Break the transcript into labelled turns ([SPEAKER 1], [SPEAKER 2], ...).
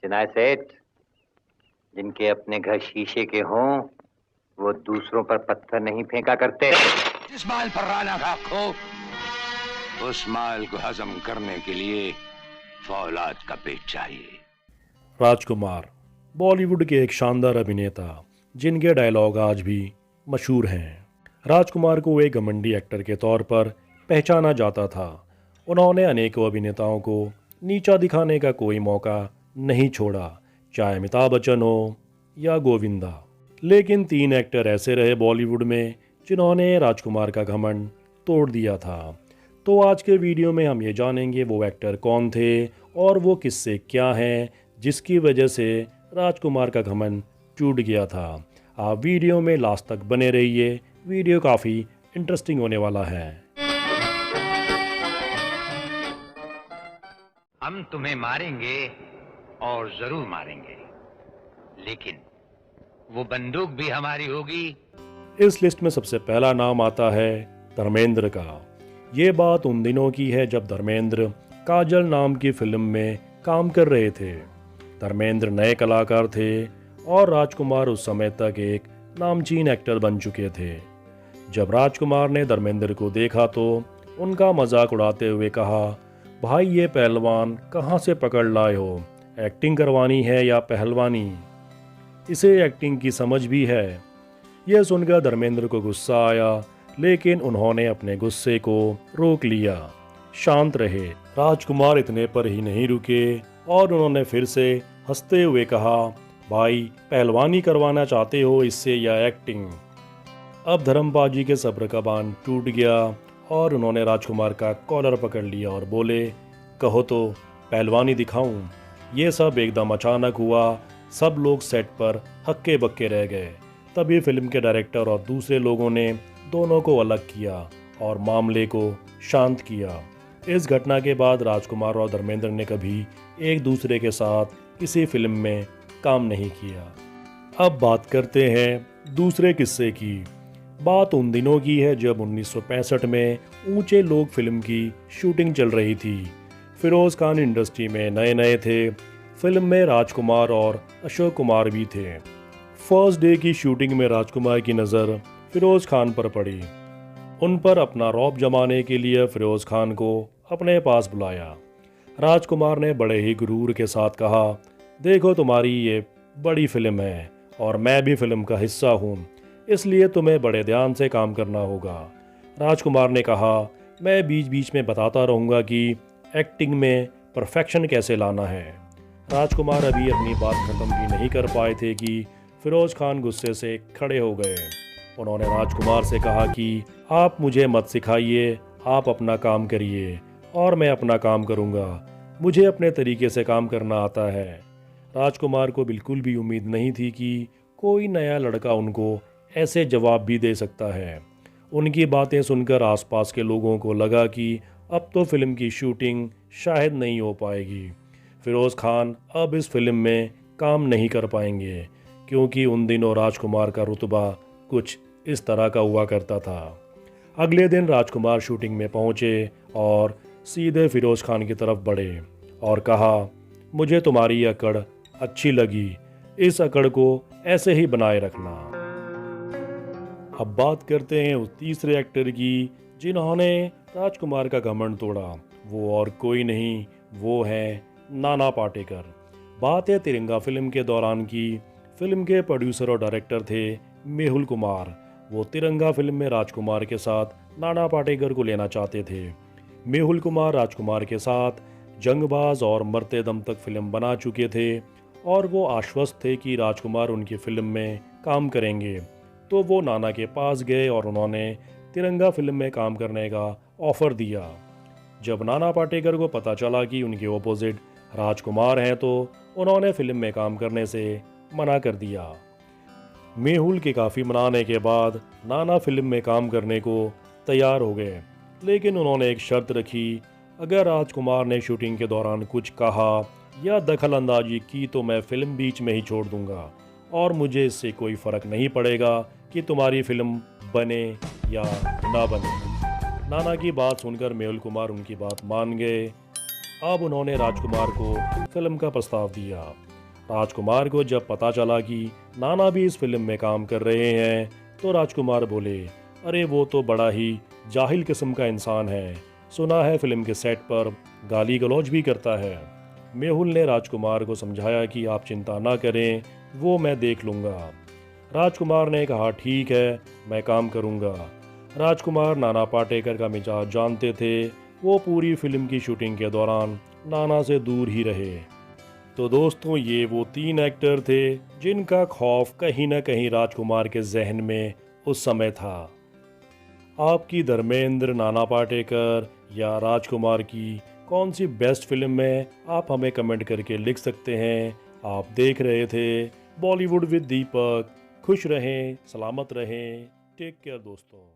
[SPEAKER 1] सिनाए सेठ, जिनके अपने घर शीशे के हों वो दूसरों पर पत्थर नहीं फेंका करते।
[SPEAKER 2] जिस माल पर राना का खौफ, उस माल को हजम करने के लिए फौलाद का पेट चाहिए।
[SPEAKER 3] राजकुमार बॉलीवुड के एक शानदार अभिनेता जिनके डायलॉग आज भी मशहूर हैं। राजकुमार को एक घमंडी एक्टर के तौर पर पहचाना जाता था। उन्होंने अनेकों अभिनेताओं को नीचा दिखाने का कोई मौका नहीं छोड़ा, चाहे अमिताभ बच्चन हो या गोविंदा। लेकिन 3 एक्टर ऐसे रहे बॉलीवुड में जिन्होंने राजकुमार का घमंड तोड़ दिया था। तो आज के वीडियो में हम ये जानेंगे वो एक्टर कौन थे और वो किस्से क्या हैं जिसकी वजह से राजकुमार का घमंड टूट गया था। आप वीडियो में लास्ट तक बने रहिए, वीडियो काफ़ी इंटरेस्टिंग होने वाला है।
[SPEAKER 2] हम तुम्हें मारेंगे और जरूर मारेंगे, लेकिन वो बंदूक भी हमारी होगी।
[SPEAKER 3] इस लिस्ट में सबसे पहला नाम आता है धर्मेंद्र का। ये बात उन दिनों की है जब धर्मेंद्र काजल नाम की फिल्म में काम कर रहे थे। धर्मेंद्र नए कलाकार थे और राजकुमार उस समय तक एक नामचीन एक्टर बन चुके थे। जब राजकुमार ने धर्मेंद्र को देखा तो उनका मजाक उड़ाते हुए कहा, भाई ये पहलवान कहाँ से पकड़ लाए हो? एक्टिंग करवानी है या पहलवानी? इसे एक्टिंग की समझ भी है। यह सुनकर धर्मेंद्र को गुस्सा आया, लेकिन उन्होंने अपने गुस्से को रोक लिया, शांत रहे। राजकुमार इतने पर ही नहीं रुके और उन्होंने फिर से हंसते हुए कहा, भाई पहलवानी करवाना चाहते हो इससे या एक्टिंग? अब धर्मपाजी के सब्र का बांध टूट गया और उन्होंने राजकुमार का कॉलर पकड़ लिया और बोले, कहो तो पहलवानी दिखाऊं? ये सब एकदम अचानक हुआ। सब लोग सेट पर हक्के बक्के रह गए। तभी फिल्म के डायरेक्टर और दूसरे लोगों ने दोनों को अलग किया और मामले को शांत किया। इस घटना के बाद राजकुमार और धर्मेंद्र ने कभी एक दूसरे के साथ किसी फिल्म में काम नहीं किया। अब बात करते हैं दूसरे किस्से की। बात उन दिनों की है जब 1965 में ऊंचे लोग फिल्म की शूटिंग चल रही थी। फिरोज खान इंडस्ट्री में नए नए थे। फिल्म में राजकुमार और अशोक कुमार भी थे। फर्स्ट डे की शूटिंग में राजकुमार की नज़र फिरोज खान पर पड़ी। उन पर अपना रौब जमाने के लिए फिरोज खान को अपने पास बुलाया। राजकुमार ने बड़े ही गुरूर के साथ कहा, देखो तुम्हारी ये बड़ी फिल्म है और मैं भी फिल्म का हिस्सा हूँ, इसलिए तुम्हें बड़े ध्यान से काम करना होगा। राजकुमार ने कहा, मैं बीच बीच में बताता रहूँगा कि एक्टिंग में परफेक्शन कैसे लाना है। राजकुमार अभी अपनी बात खत्म भी नहीं कर पाए थे कि फिरोज खान गुस्से से खड़े हो गए। उन्होंने राजकुमार से कहा कि आप मुझे मत सिखाइए, आप अपना काम करिए और मैं अपना काम करूँगा। मुझे अपने तरीके से काम करना आता है। राजकुमार को बिल्कुल भी उम्मीद नहीं थी कि कोई नया लड़का उनको ऐसे जवाब भी दे सकता है। उनकी बातें सुनकर आसपास के लोगों को लगा कि अब तो फिल्म की शूटिंग शायद नहीं हो पाएगी। फिरोज खान अब इस फिल्म में काम नहीं कर पाएंगे, क्योंकि उन दिनों राजकुमार का रुतबा कुछ इस तरह का हुआ करता था। अगले दिन राजकुमार शूटिंग में पहुंचे और सीधे फिरोज खान की तरफ बढ़े और कहा, मुझे तुम्हारी अकड़ अच्छी लगी, इस अकड़ को ऐसे ही बनाए रखना। अब बात करते हैं उस तीसरे एक्टर की जिन्होंने राजकुमार का घमंड तोड़ा। वो और कोई नहीं, वो है नाना पाटेकर। बात है तिरंगा फिल्म के दौरान की। फिल्म के प्रोड्यूसर और डायरेक्टर थे मेहुल कुमार। वो तिरंगा फिल्म में राजकुमार के साथ नाना पाटेकर को लेना चाहते थे। मेहुल कुमार राजकुमार के साथ जंगबाज और मरते दम तक फिल्म बना चुके थे और वो आश्वस्त थे कि राजकुमार उनकी फिल्म में काम करेंगे। तो वो नाना के पास गए और उन्होंने तिरंगा फिल्म में काम करने का ऑफ़र दिया। जब नाना पाटेकर को पता चला कि उनके ऑपोजिट राजकुमार हैं तो उन्होंने फिल्म में काम करने से मना कर दिया। मेहुल के काफ़ी मनाने के बाद नाना फिल्म में काम करने को तैयार हो गए, लेकिन उन्होंने एक शर्त रखी, अगर राजकुमार ने शूटिंग के दौरान कुछ कहा या दखल अंदाजी की तो मैं फिल्म बीच में ही छोड़ दूंगा और मुझे इससे कोई फ़र्क नहीं पड़ेगा कि तुम्हारी फिल्म बने या ना बने। नाना की बात सुनकर मेहुल कुमार उनकी बात मान गए। अब उन्होंने राजकुमार को फिल्म का प्रस्ताव दिया। राजकुमार को जब पता चला कि नाना भी इस फिल्म में काम कर रहे हैं तो राजकुमार बोले, अरे वो तो बड़ा ही जाहिल किस्म का इंसान है, सुना है फिल्म के सेट पर गाली गलौज भी करता है। मेहुल ने राजकुमार को समझाया कि आप चिंता ना करें, वो मैं देख लूँगा। राजकुमार ने कहा ठीक है, मैं काम करूँगा। राजकुमार नाना पाटेकर का मिजाज जानते थे, वो पूरी फिल्म की शूटिंग के दौरान नाना से दूर ही रहे। तो दोस्तों, ये वो 3 एक्टर थे जिनका खौफ कहीं ना कहीं राजकुमार के जहन में उस समय था। आपकी धर्मेंद्र, नाना पाटेकर या राजकुमार की कौन सी बेस्ट फिल्म है, आप हमें कमेंट करके लिख सकते हैं। आप देख रहे थे बॉलीवुड विद दीपक। खुश रहें, सलामत रहें, टेक केयर दोस्तों।